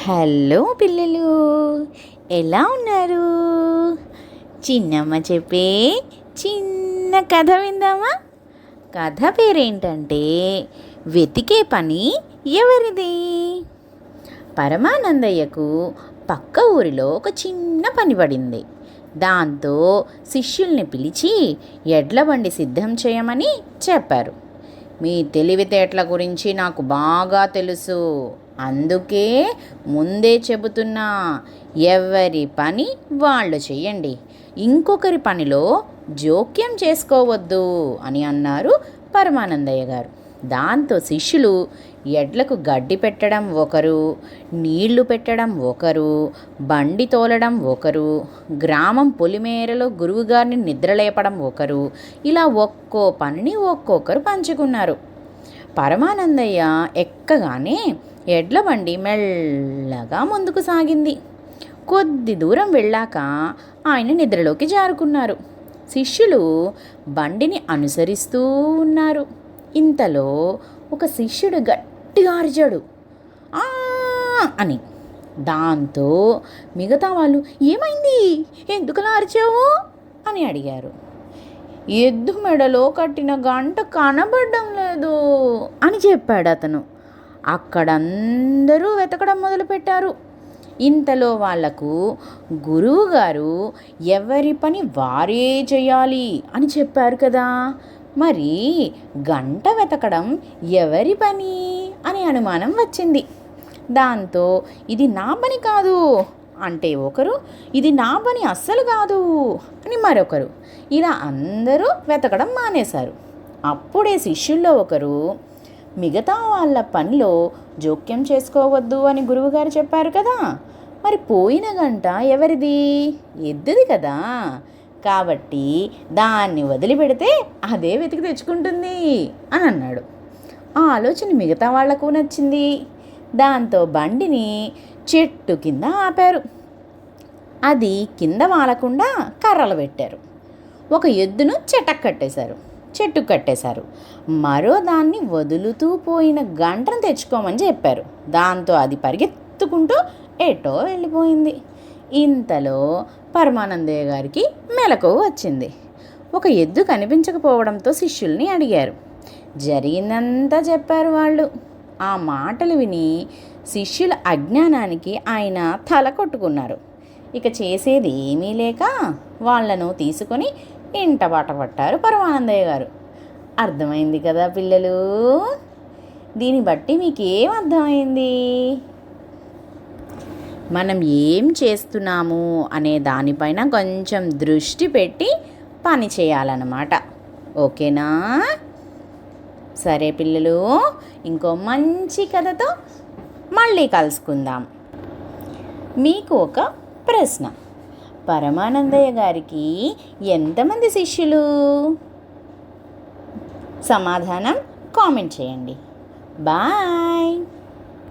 Hello పిల్లలు, ఎలా ఉన్నారు? చిన్నమ్మ చెప్పే చిన్న కథ విందామా? కథ పేరేంటంటే వెతికే పని ఎవరిది? పరమానందయ్యకు పక్క ఊరిలో ఒక చిన్న పని పడింది. దాంతో శిష్యుల్ని పిలిచి ఎడ్ల బండి సిద్ధం చేయమని చెప్పారు. మీ తెలివితేటల గురించి నాకు బాగా తెలుసు, అందుకే ముందే చెబుతున్నా, ఎవరి పని వాళ్ళు చెయ్యండి, ఇంకొకరి పనిలో జోక్యం చేసుకోవద్దు అని అన్నారు పరమానందయ్య గారు. దాంతో శిష్యులు ఎడ్లకు గడ్డి పెట్టడం ఒకరు, నీళ్లు పెట్టడం ఒకరు, బండి తోలడం ఒకరు, గ్రామం పొలిమేరలో గురువుగారిని నిద్రలేపడం ఒకరు, ఇలా ఒక్కో పనిని ఒక్కొక్కరు పంచుకున్నారు. పరమానందయ్య ఎక్కగానే ఎడ్ల బండి మెల్లగా ముందుకు సాగింది. కొద్ది దూరం వెళ్ళాక ఆయన నిద్రలోకి జారుకున్నారు. శిష్యులు బండిని అనుసరిస్తూ ఉన్నారు. ఇంతలో ఒక శిష్యుడు గట్టిగా అరిచాడు, ఆ అని. దాంతో మిగతా వాళ్ళు ఏమైంది, ఎందుకలా అరిచావు అని అడిగారు. ఎద్దు మెడలో కట్టిన గంట కనబడడం లేదు అని చెప్పాడు అతను. అక్కడందరూ వెతకడం మొదలుపెట్టారు. ఇంతలో వాళ్లకు గురువుగారు ఎవరి పని వారే చేయాలి అని చెప్పారు కదా, మరి గంట వెతకడం ఎవరి పని అని అనుమానం వచ్చింది. దాంతో ఇది నా పని కాదు అంటే ఒకరు, ఇది నా పని అస్సలు కాదు అని మరొకరు, ఇలా అందరూ వెతకడం మానేశారు. అప్పుడే శిష్యుల్లో ఒకరు, మిగతా వాళ్ళ పనిలో జోక్యం చేసుకోవద్దు అని గురువుగారు చెప్పారు కదా, మరి పోయిన గంట ఎవరిది? ఎద్దుది కదా, కాబట్టి దాన్ని వదిలిపెడితే అదే వెతికి తెచ్చుకుంటుంది అని అన్నాడు. ఆ ఆలోచన మిగతా వాళ్లకు నచ్చింది. దాంతో బండిని చెట్టు కింద ఆపారు. అది కింద వాలకుండా కర్రలు పెట్టారు. ఒక ఎద్దును చెట్టుకు కట్టేశారు. మరో దాన్ని వదులుతూ పోయిన గంటను తెచ్చుకోమని చెప్పారు. దాంతో అది పరిగెత్తుకుంటూ ఎటో వెళ్ళిపోయింది. ఇంతలో పరమానందయ్య గారికి మెలకువ వచ్చింది. ఒక ఎద్దు కనిపించకపోవడంతో శిష్యుల్ని అడిగారు. జరిగిందంతా చెప్పారు వాళ్ళు. ఆ మాటలు విని శిష్యుల అజ్ఞానానికి ఆయన తల కొట్టుకున్నారు. ఇక చేసేది ఏమీ లేక వాళ్లను తీసుకొని ఇంట బాట పట్టారు పరమానందయ్య గారు. అర్థమైంది కదా పిల్లలు? దీన్ని బట్టి మీకేం అర్థమైంది? మనం ఏం చేస్తున్నాము అనే దానిపైన కొంచెం దృష్టి పెట్టి పని చేయాలన్నమాట. ఓకేనా? సరే పిల్లలు, ఇంకో మంచి కథతో మళ్ళీ కలుసుకుందాం. మీకు ఒక ప్రశ్న, పరమానందయ్య గారికి ఎంతమంది శిష్యులు? సమాధానం కామెంట్ చేయండి. బాయ్.